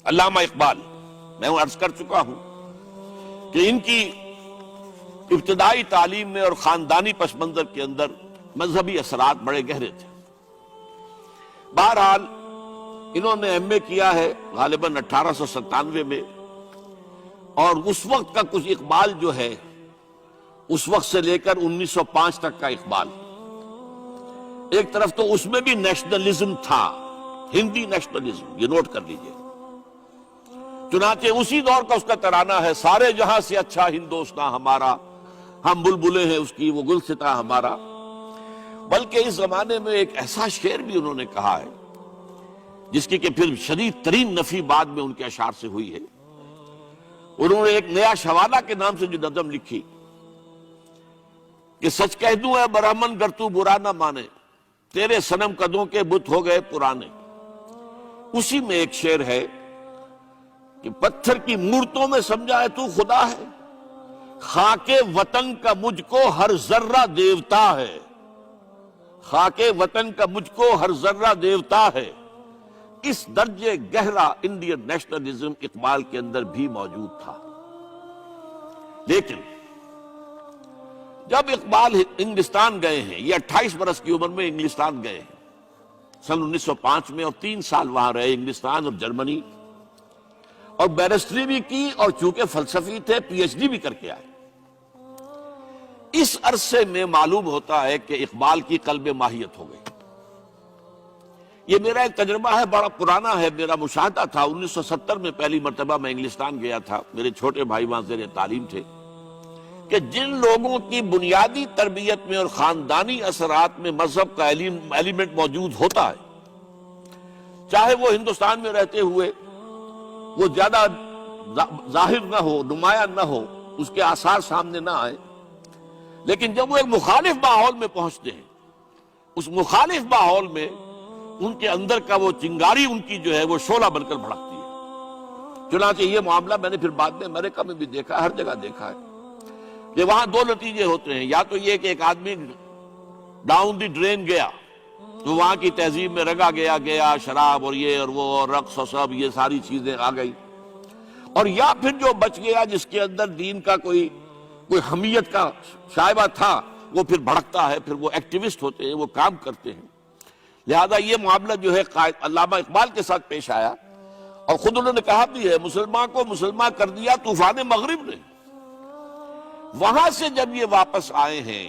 علامہ اقبال، میں عرض کر چکا ہوں کہ ان کی ابتدائی تعلیم میں اور خاندانی پس منظر کے اندر مذہبی اثرات بڑے گہرے تھے۔ بہرحال انہوں نے ایم اے کیا ہے غالباً 1897 میں، اور اس وقت کا کچھ اقبال جو ہے اس وقت سے لے کر 1905 تک کا اقبال، ایک طرف تو اس میں بھی نیشنلزم تھا، ہندی نیشنلزم، یہ نوٹ کر لیجئے۔ چنانچہ اسی دور کا اس کا ترانہ ہے، سارے جہاں سے اچھا ہندوستاں ہمارا، ہم بلبلیں ہیں اس کی وہ گلستاں ہمارا۔ بلکہ اس زمانے میں ایک ایسا شعر بھی انہوں نے کہا ہے جس کی کہ پھر شدید ترین نفی بعد میں ان کے اشعار سے ہوئی ہے۔ انہوں نے ایک نیا شوالہ کے نام سے جو نظم لکھی کہ سچ کہہ دوں اے برہمن گر تو برا نہ مانے، تیرے صنم قدوں کے بت ہو گئے پرانے۔ اسی میں ایک شعر ہے کہ پتھر کی مورتوں میں سمجھا ہے تو خدا ہے، خاک وطن کا مجھ کو ہر ذرہ دیوتا ہے، خاک وطن کا مجھ کو ہر ذرہ دیوتا ہے۔ اس درجے گہرا انڈین نیشنلزم اقبال کے اندر بھی موجود تھا۔ لیکن جب اقبال انگلستان گئے ہیں، یہ 28 برس کی عمر میں انگلستان گئے ہیں سن 1905 میں، اور 3 سال وہاں رہے انگلستان اور جرمنی، اور بیرسٹری بھی کی، اور چونکہ فلسفی تھے پی ایچ ڈی بھی کر کے آئے۔ اس عرصے میں معلوم ہوتا ہے کہ اقبال کی قلب ماہیت ہو گئی۔ یہ میرا ایک تجربہ ہے، بڑا پرانا ہے، میرا مشاہدہ تھا۔ 1970 میں پہلی مرتبہ میں انگلستان گیا تھا، میرے چھوٹے بھائی وہاں زیر تعلیم تھے، کہ جن لوگوں کی بنیادی تربیت میں اور خاندانی اثرات میں مذہب کا ایلیمنٹ موجود ہوتا ہے، چاہے وہ ہندوستان میں رہتے ہوئے وہ زیادہ ظاہر نہ ہو، نمایاں نہ ہو، اس کے آثار سامنے نہ آئے، لیکن جب وہ ایک مخالف ماحول میں پہنچتے ہیں، اس مخالف ماحول میں ان کے اندر کا وہ چنگاری ان کی جو ہے وہ شعلہ بن کر بھڑکتی ہے۔ چنانچہ یہ معاملہ میں نے پھر بعد میں امریکہ میں بھی دیکھا، ہر جگہ دیکھا ہے کہ وہاں 2 نتیجے ہوتے ہیں، یا تو یہ کہ ایک آدمی ڈاؤن دی ڈرین گیا تو وہاں کی تہذیب میں رگا گیا شراب اور یہ اور وہ اور رقص اور سب یہ ساری چیزیں آ گئی، اور یا پھر جو بچ گیا جس کے اندر دین کا کوئی حمیت کا شائبہ تھا، وہ پھر بھڑکتا ہے، پھر وہ ایکٹیوسٹ ہوتے ہیں، وہ کام کرتے ہیں۔ لہذا یہ معاملہ جو ہے علامہ اقبال کے ساتھ پیش آیا، اور خود انہوں نے کہا بھی ہے، مسلمان کو مسلمان کر دیا طوفان مغرب نے۔ وہاں سے جب یہ واپس آئے ہیں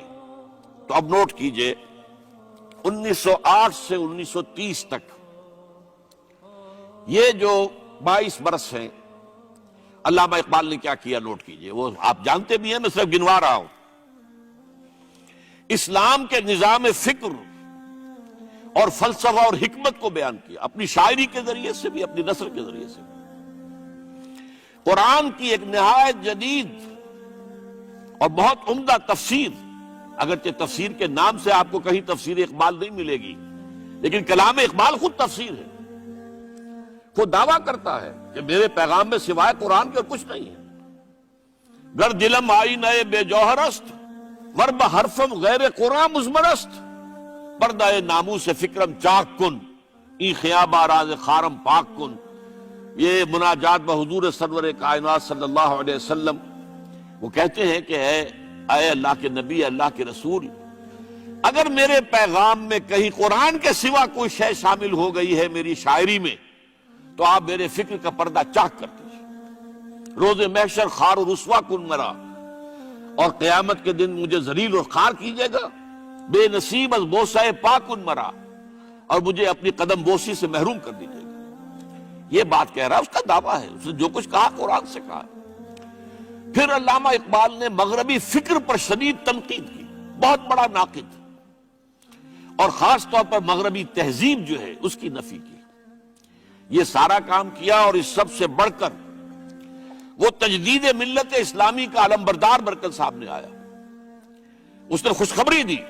تو اب نوٹ کیجئے 1908 سے 1930 تک یہ جو 22 برس ہیں، علامہ اقبال نے کیا کیا نوٹ کیجئے، وہ آپ جانتے بھی ہیں، میں صرف گنوا رہا ہوں۔ اسلام کے نظام فکر اور فلسفہ اور حکمت کو بیان کیا، اپنی شاعری کے ذریعے سے بھی، اپنی نثر کے ذریعے سے بھی۔ قرآن کی ایک نہایت جدید اور بہت عمدہ تفسیر، اگرچہ تفسیر کے نام سے آپ کو کہیں تفسیر اقبال نہیں ملے گی، لیکن کلام اقبال خود تفسیر ہے، خود دعویٰ کرتا ہے کہ میرے پیغام میں سوائے قرآن کے اور کچھ نہیں ہے۔ گر دلم آئی نئے بے جوہر است، ور بحرفم غیر قرآن مزمرست، پردہ ناموس فکرم چاک کن، ای خیابہ راز خارم پاک کن۔ یہ مناجات بحضور سرور کائنات صلی اللہ علیہ وسلم، وہ کہتے ہیں کہ اے اللہ کے نبی، اللہ کے رسول، اگر میرے پیغام میں کہیں قرآن کے سوا کوئی شے شامل ہو گئی ہے میری شاعری میں، تو آپ میرے فکر کا پردہ چاک کر دیجیے۔ روز محشر خار و رسوا کن مرا، اور قیامت کے دن مجھے ذلیل اور خار کیجیے گا۔ بے نصیب از بوسہ پاکن مرا، اور مجھے اپنی قدم بوسی سے محروم کر دیجیے گا۔ یہ بات کہہ رہا ہے، اس کا دعویٰ ہے، اس نے جو کچھ کہا قرآن سے کہا۔ پھر علامہ اقبال نے مغربی فکر پر شدید تنقید کی، بہت بڑا ناقد، اور خاص طور پر مغربی تہذیب جو ہے اس کی نفی کی۔ یہ سارا کام کیا، اور اس سب سے بڑھ کر وہ تجدید ملت اسلامی کا علمبردار بن سامنے آیا۔ اس نے خوشخبری دی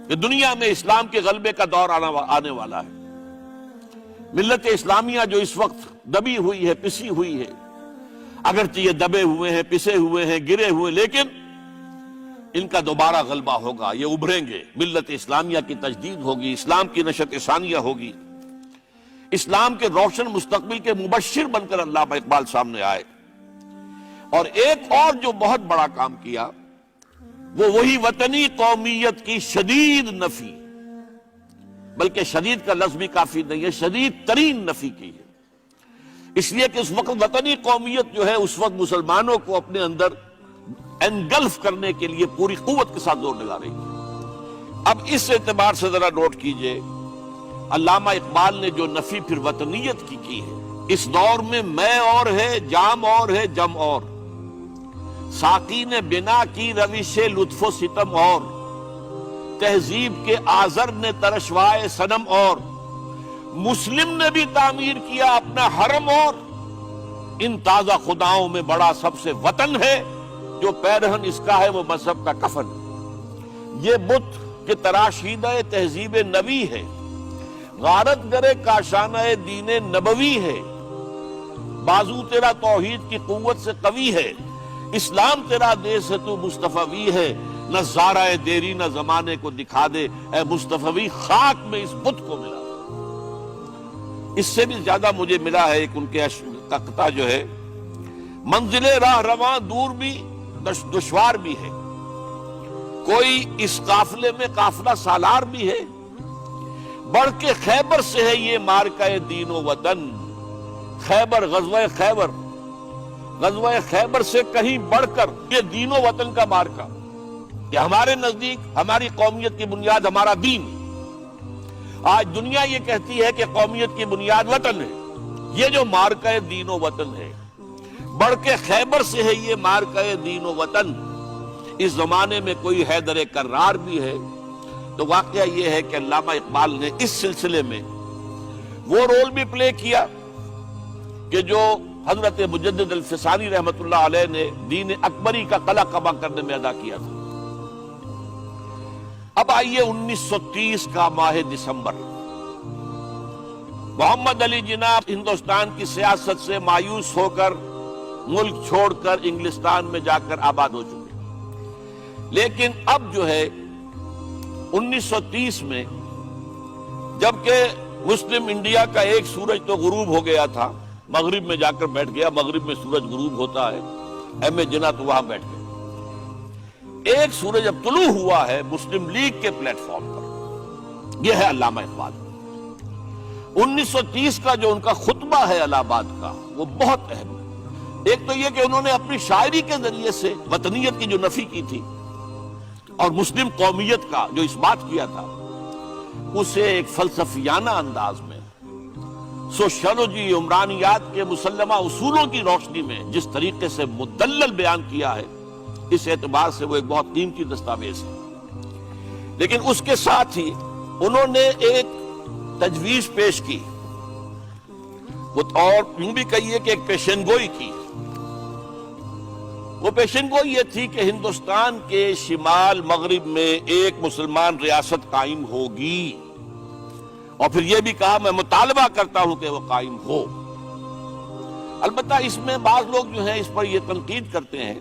کہ دنیا میں اسلام کے غلبے کا دور آنے والا ہے۔ ملت اسلامیہ جو اس وقت دبی ہوئی ہے، پسی ہوئی ہے، اگرچہ یہ دبے ہوئے ہیں، پسے ہوئے ہیں، گرے ہوئے، لیکن ان کا دوبارہ غلبہ ہوگا، یہ ابھریں گے، ملت اسلامیہ کی تجدید ہوگی، اسلام کی نشت ثانیہ ہوگی۔ اسلام کے روشن مستقبل کے مبشر بن کر علامہ اقبال سامنے آئے. اور ایک اور جو بہت بڑا کام کیا وہ وہی وطنی قومیت کی شدید نفی، بلکہ شدید کا لفظ بھی کافی نہیں ہے، شدید ترین نفی کی ہے. اس لیے کہ اس وقت وطنی قومیت جو ہے اس وقت مسلمانوں کو اپنے اندر انگلف کرنے کے لیے پوری قوت کے ساتھ زور لگا رہی ہے. اب اس اعتبار سے ذرا نوٹ کیجئے، علامہ اقبال نے جو نفی پھر وطنیت کی ہے، اس دور میں میں اور ہے، جام اور ہے، جم اور، ساقی نے بنا کی روش لطف و ستم اور، تہذیب کے آزر نے ترشوائے صنم اور، مسلم نے بھی تعمیر کیا اپنا حرم اور، ان تازہ خداؤں میں بڑا سب سے وطن ہے، جو پیرہن اس کا ہے وہ مذہب کا کفن. یہ بت کہ تراشیدہ تہذیب نبی ہے، غارت گرے کاشانہ دین نبوی ہے، بازو تیرا توحید کی قوت سے قوی ہے، اسلام تیرا دیس ہے تو مصطفی ہے، نہ زارہ دیری نہ زمانے کو دکھا دے، اے مصطفی خاک میں اس بت کو ملا. اس سے بھی زیادہ مجھے ملا ہے ایک ان کے قطعہ جو ہے، منزل راہ رواں دور بھی دشوار بھی ہے، کوئی اس قافلے میں قافلہ سالار بھی ہے، بڑھ کے خیبر سے ہے یہ مارکہ دین و وطن. خیبر غزوہ خیبر سے کہیں بڑھ کر یہ دین و وطن کا مارکہ، کہ ہمارے نزدیک ہماری قومیت کی بنیاد ہمارا دین. آج دنیا یہ کہتی ہے کہ قومیت کی بنیاد وطن ہے. یہ جو مارکہ دین و وطن ہے، بڑھ کے خیبر سے ہے یہ مارکہ دین و وطن. اس زمانے میں کوئی حیدر کرار بھی ہے. تو واقعہ یہ ہے کہ علامہ اقبال نے اس سلسلے میں وہ رول بھی پلے کیا کہ جو حضرت مجدد الفسانی رحمت اللہ علیہ نے دین اکبری کا قلع قبا کرنے میں ادا کیا تھا. اب آئیے 1930 کا ماہ دسمبر، محمد علی جناح ہندوستان کی سیاست سے مایوس ہو کر ملک چھوڑ کر انگلستان میں جا کر آباد ہو چکے. لیکن اب جو ہے 1930 میں، جبکہ مسلم انڈیا کا ایک سورج تو غروب ہو گیا تھا، مغرب میں جا کر بیٹھ گیا، مغرب میں سورج غروب ہوتا ہے، ایم اے جناح تو وہاں بیٹھ گئے. ایک سورج اب طلوع ہوا ہے مسلم لیگ کے پلیٹ فارم پر، یہ ہے علامہ اقبال. 1930 کا جو ان کا خطبہ ہے الہ آباد کا، وہ بہت اہم ہے. ایک تو یہ کہ انہوں نے اپنی شاعری کے ذریعے سے وطنیت کی جو نفی کی تھی اور مسلم قومیت کا جو اس بات کیا تھا، اسے ایک فلسفیانہ انداز میں سوشیولوجی عمرانیات کے مسلمہ اصولوں کی روشنی میں جس طریقے سے مدلل بیان کیا ہے، اس اعتبار سے وہ ایک بہت قیمتی دستاویز ہے. لیکن اس کے ساتھ ہی انہوں نے ایک تجویز پیش کی، اور یوں بھی کہیے کہ ایک پیشن گوئی کی. وہ پیشن گوئی یہ تھی کہ ہندوستان کے شمال مغرب میں ایک مسلمان ریاست قائم ہوگی، اور پھر یہ بھی کہا میں مطالبہ کرتا ہوں کہ وہ قائم ہو. البتہ اس میں بعض لوگ جو ہیں اس پر یہ تنقید کرتے ہیں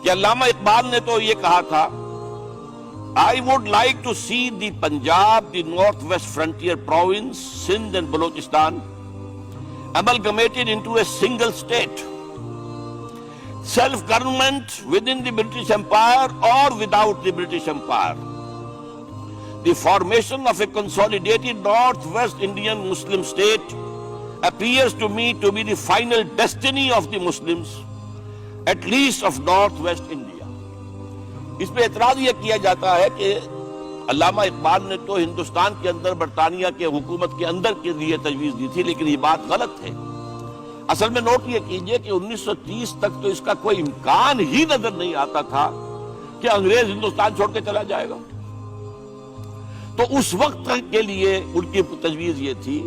کہ علامہ اقبال نے تو یہ کہا تھا I would like to see the Punjab, the Northwest Frontier Province, Sindh and Balochistan amalgamated into a single state. Self-government within the British Empire or without the British Empire. The formation of a consolidated Northwest Indian Muslim state appears to me to be the final destiny of the Muslims, at least of Northwest India. اس پہ اعتراض یہ کیا جاتا ہے کہ علامہ اقبال نے تو ہندوستان کے اندر برطانیہ کے حکومت کے اندر کے لیے تجویز دی تھی، لیکن یہ بات غلط ہے. اصل میں نوٹ یہ کیجئے کہ 1930 تک تو اس کا کوئی امکان ہی نظر نہیں آتا تھا کہ انگریز ہندوستان چھوڑ کے چلا جائے گا. تو اس وقت کے لیے ان کی تجویز یہ تھی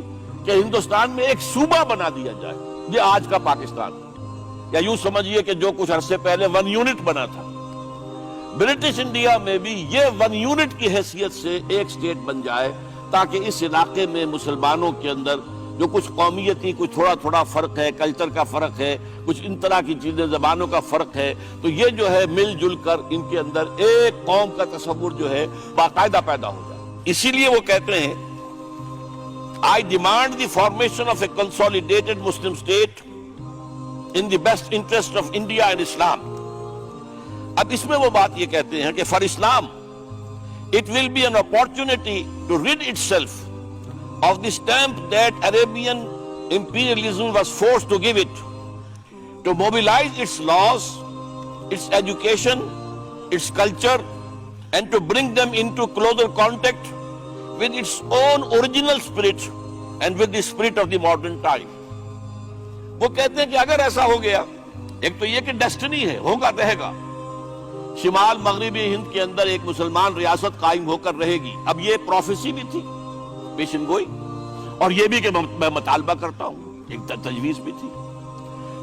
کہ ہندوستان میں ایک صوبہ بنا دیا جائے، یہ آج کا پاکستان، یا یوں سمجھیے کہ جو کچھ عرصے پہلے 1 یونٹ بنا تھا. برٹش انڈیا میں بھی یہ 1 یونٹ کی حیثیت سے ایک سٹیٹ بن جائے، تاکہ اس علاقے میں مسلمانوں کے اندر جو کچھ قومیتی کچھ تھوڑا تھوڑا فرق ہے، کلچر کا فرق ہے، کچھ ان طرح کی چیزیں، زبانوں کا فرق ہے، تو یہ جو ہے مل جل کر ان کے اندر ایک قوم کا تصور جو ہے باقاعدہ پیدا ہو جائے. اسی لیے وہ کہتے ہیں I demand the formation of a consolidated Muslim state in the best interest of India and Islam. اب اس میں وہ بات یہ کہتے ہیں کہ for Islam it will be an opportunity to rid itself of the stamp that Arabian imperialism was forced to give it, to mobilize its laws, its education, its culture, and to bring them into closer contact with its own original spirit and with the spirit of the modern time. وہ کہتے ہیں کہ اگر ایسا ہو گیا، ایک تو یہ کہ ڈیسٹنی ہے، ہوگا رہے گا، شمال مغربی ہند کے اندر ایک مسلمان ریاست قائم ہو کر رہے گی. اب یہ پروفیسی بھی تھی، پیشن گوئی، اور یہ بھی کہ میں مطالبہ کرتا ہوں، ایک تجویز بھی تھی.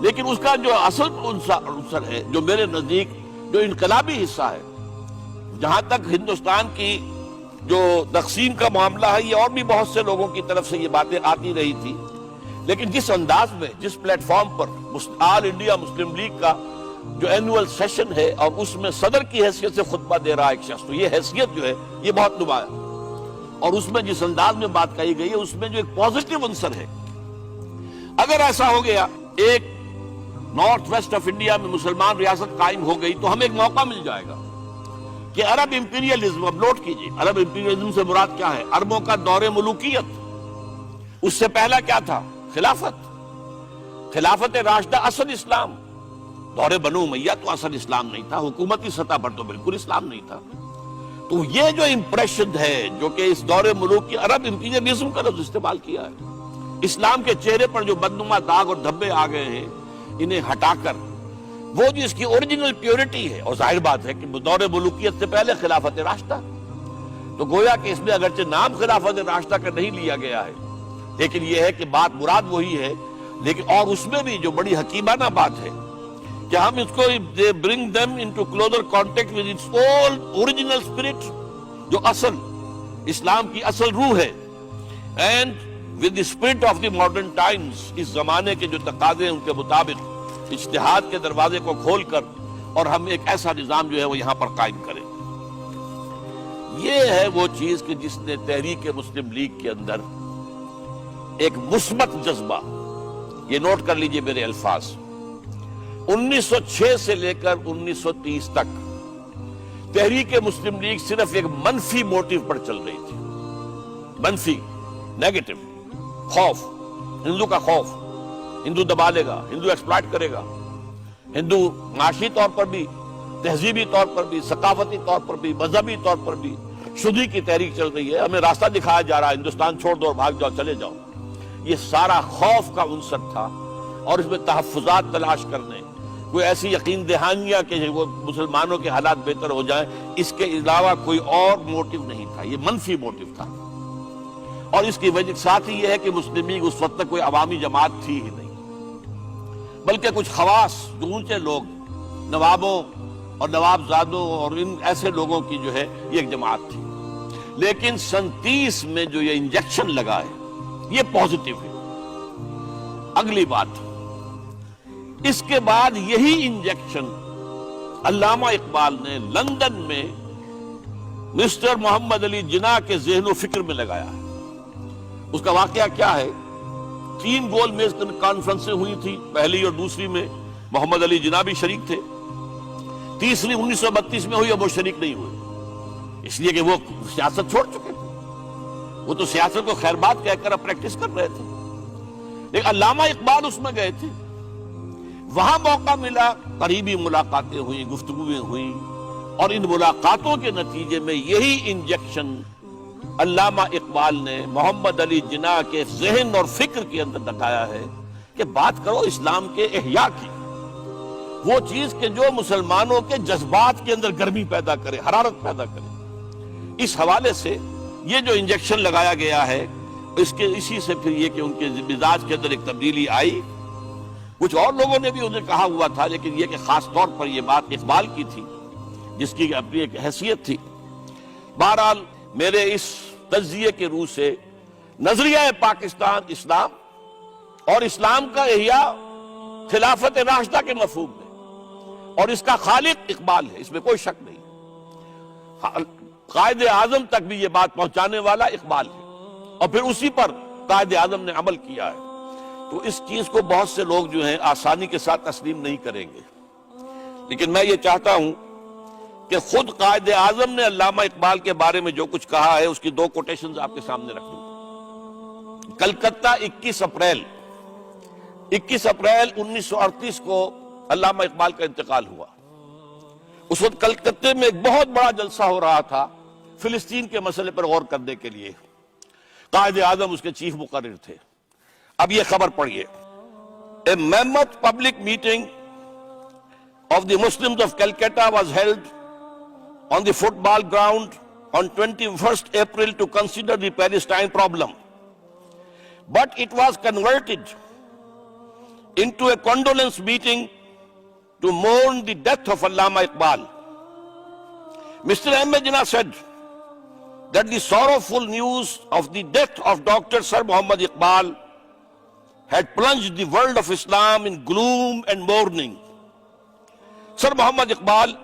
لیکن اس کا جو اصل عنصر ہے، جو میرے نزدیک جو انقلابی حصہ ہے، جہاں تک ہندوستان کی جو تقسیم کا معاملہ ہے، یہ اور بھی بہت سے لوگوں کی طرف سے یہ باتیں آتی رہی تھی، لیکن جس انداز میں، جس پلیٹ فارم پر آل انڈیا مسلم لیگ کا جو اینول سیشن ہے اور اس میں صدر کی حیثیت سے خطبہ دے رہا ایک شخص، تو یہ حیثیت جو ہے یہ بہت نمایاں، اور اس میں جس انداز میں بات کہی گئی ہے اس میں جو ایک پازیٹیو عنصر ہے. اگر ایسا ہو گیا، ایک نارتھ ویسٹ آف انڈیا میں مسلمان ریاست قائم ہو گئی، تو ہمیں ایک موقع مل جائے گا کہ عرب امپیریلزم، اب نوٹ کیجئے، عرب امپیریلزم سے مراد کیا ہے؟ عربوں کا دور ملوکیت. اس سے پہلا کیا تھا؟ خلافت راشدہ، اصل اسلام. دور بنو امیہ تو اصل اسلام نہیں تھا، حکومتی سطح پر تو بالکل اسلام نہیں تھا. تو یہ جو امپریشن ہے، جو کہ اس دور ملوکی عرب امپیریلزم کا لفظ استعمال کیا ہے، اسلام کے چہرے پر جو بدنما داغ اور دھبے آ گئے ہیں، انہیں ہٹا کر وہ جو اس کی اوریجنل پیورٹی ہے، اور ظاہر بات ہے کہ دور ملوکیت سے پہلے خلافت راشدہ، تو گویا کہ اس میں اگرچہ نام خلافت راشدہ کا نہیں لیا گیا ہے، لیکن یہ ہے کہ بات مراد وہی ہے. لیکن اور اس میں بھی جو بڑی حکیمانہ بات ہے کہ ہم اس کو bring them into closer contact with its old original spirit، جو اصل اسلام کی اصل روح ہے، and with the spirit of the modern times، اس زمانے کے جو تقاضے ہیں ان کے مطابق اجتہاد کے دروازے کو کھول کر، اور ہم ایک ایسا نظام جو ہے وہ یہاں پر قائم کریں. یہ ہے وہ چیز کہ جس نے تحریک مسلم لیگ کے اندر ایک مثبت جذبہ، یہ نوٹ کر لیجئے میرے الفاظ، 1906 سے لے کر 1930 تک تحریک مسلم لیگ صرف ایک منفی موٹیو پر چل رہی تھی. منفی، نیگیٹو، خوف، ہندو کا خوف، ہندو دبا لے گا، ہندو ایکسپلائٹ کرے گا، ہندو معاشی طور پر بھی، تہذیبی طور پر بھی، ثقافتی طور پر بھی، مذہبی طور پر بھی شدی کی تحریک چل رہی ہے، ہمیں راستہ دکھایا جا رہا ہے، ہندوستان چھوڑ دو اور بھاگ جاؤ، چلے جاؤ. یہ سارا خوف کا عنصر تھا، اور اس میں تحفظات تلاش کرنے، کوئی ایسی یقین دہانیاں کہ وہ مسلمانوں کے حالات بہتر ہو جائیں، اس کے علاوہ کوئی اور موٹیو نہیں تھا. یہ منفی موٹیو تھا، اور اس کی وجہ ساتھ ہی یہ ہے کہ مسلم لیگ اس وقت تک کوئی عوامی جماعت تھی ہی نہیں، بلکہ کچھ خواص، جو اونچے لوگ، نوابوں اور نوابزادوں اور ان ایسے لوگوں کی جو ہے یہ ایک جماعت تھی. لیکن 1937 میں جو یہ انجیکشن لگا ہے یہ پازیٹیو ہے. اگلی بات، اس کے بعد یہی انجیکشن علامہ اقبال نے لندن میں مسٹر محمد علی جناح کے ذہن و فکر میں لگایا ہے. اس کا واقعہ کیا ہے؟ 3 گول میز کانفرنسیں ہوئی تھی، پہلی اور دوسری میں محمد علی جناح بھی شریک تھے، تیسری 1932 میں ہوئی اور وہ شریک نہیں ہوئے، اس لیے کہ وہ سیاست چھوڑ چکے تھے. وہ تو سیاست کو خیر بات کہہ کر اب پریکٹس کر رہے تھے. لیکن علامہ اقبال اس میں گئے تھے، وہاں موقع ملا، قریبی ملاقاتیں ہوئیں، گفتگویں ہوئیں، اور ان ملاقاتوں کے نتیجے میں یہی انجیکشن علامہ اقبال نے محمد علی جناح کے ذہن اور فکر کے اندر ڈٹایا ہے کہ بات کرو اسلام کے احیاء کی، وہ چیز کہ جو مسلمانوں کے جذبات کے اندر گرمی پیدا کرے، حرارت پیدا کرے. اس حوالے سے یہ جو انجیکشن لگایا گیا ہے، اسی سے پھر یہ کہ ان کے مزاج کے اندر ایک تبدیلی آئی. کچھ اور لوگوں نے بھی انہیں کہا ہوا تھا، لیکن یہ کہ خاص طور پر یہ بات اقبال کی تھی، جس کی اپنی ایک حیثیت تھی. بہرحال میرے اس تجزیے کے روح سے نظریہ پاکستان اسلام اور اسلام کا احیاء خلافت راشدہ کے مفہوم میں، اور اس کا خالق اقبال ہے، اس میں کوئی شک نہیں. قائد اعظم تک بھی یہ بات پہنچانے والا اقبال ہے، اور پھر اسی پر قائد اعظم نے عمل کیا ہے، تو اس چیز کو بہت سے لوگ جو ہیں آسانی کے ساتھ تسلیم نہیں کریں گے، لیکن میں یہ چاہتا ہوں کہ خود قائد اعظم نے علامہ اقبال کے بارے میں جو کچھ کہا ہے اس کی دو کوٹیشنز آپ کے سامنے رکھ دوں۔ کلکتہ 21 اپریل 1938 کو علامہ اقبال کا انتقال ہوا۔ اس وقت کلکتہ میں ایک بہت بڑا جلسہ ہو رہا تھا فلسطین کے مسئلے پر غور کرنے کے لیے، قائد اعظم اس کے چیف مقرر تھے۔ اب یہ خبر پڑھیے، A mammoth public meeting of the Muslims of Calcutta was held on the football ground on 21st April to consider the Palestine problem. But it was converted into a condolence meeting to mourn the death of Allama Iqbal. Mr. Ahmed Jinnah said that the sorrowful news of the death of Dr. Sir Muhammad Iqbal had plunged the world of Islam in gloom and mourning. Sir Muhammad Iqbal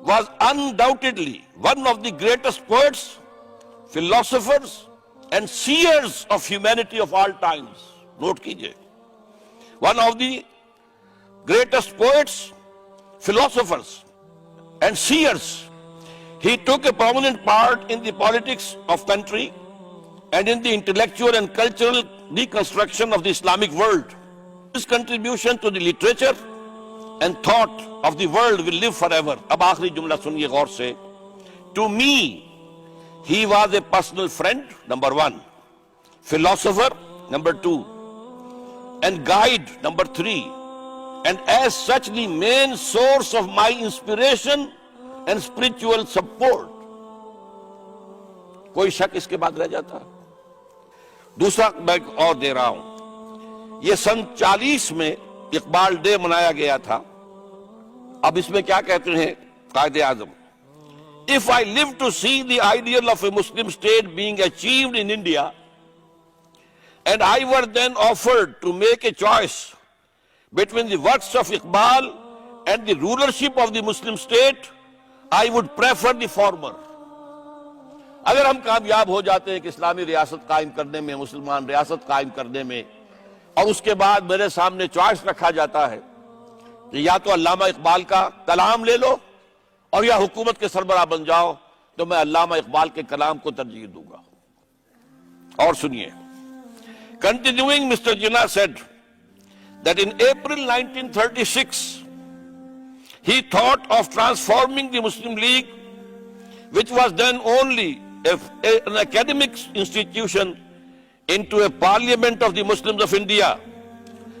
was undoubtedly one of the greatest poets, philosophers, and seers of humanity of all times. Note kijiye. One of the greatest poets, philosophers, and seers. He took a prominent part in the politics of country and in the intellectual and cultural reconstruction of the Islamic world. His contribution to the literature and thought of the world will live forever. Ab aakhri jumla suniye gaur se. To me, he was a personal friend, number one, philosopher, number two, and guide, number three, and as such the main source of my inspiration and spiritual support. کوئی شک اس کے بعد رہ جاتا؟ دوسرا میں اور دے رہا ہوں، یہ سن 40 میں اقبال ڈے منایا گیا تھا۔ اب اس میں کیا کہتے ہیں Quaid Azam, If I live to see the ideal of a Muslim state being achieved in India, and I were then offered to make a choice between the works of Iqbal and the rulership of the Muslim state, I would prefer the former. اگر ہم کامیاب ہو جاتے ہیں کہ اسلامی ریاست قائم کرنے میں، مسلمان ریاست قائم کرنے میں، اور اس کے بعد میرے سامنے چوائس رکھا جاتا ہے کہ یا تو علامہ اقبال کا کلام لے لو اور یا حکومت کے سربراہ بن جاؤ، تو میں علامہ اقبال کے کلام کو ترجیح دوں گا۔ اور سنیے، Continuing, Mr. Jinnah said that in April 1936, he thought of transforming the Muslim League, which was then only an academic institution, into a parliament of the Muslims of India.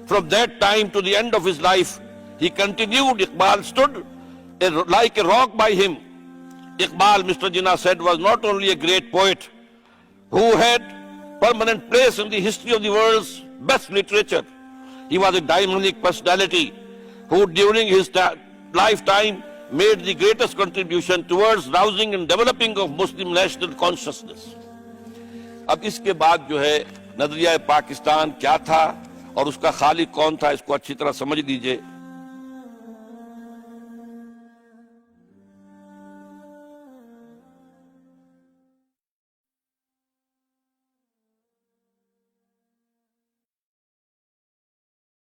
From that time to the end of his life, he continued. Iqbal stood like a rock by him. Iqbal, Mr. Jinnah said, was not only a great poet who had permanent place in the history of the world's best literature. He was a dynamic personality who during his lifetime made the greatest contribution towards rousing and developing of Muslim national consciousness. اب اس کے بعد جو ہے نظریہ پاکستان کیا تھا اور اس کا خالق کون تھا، اس کو اچھی طرح سمجھ لیجئے۔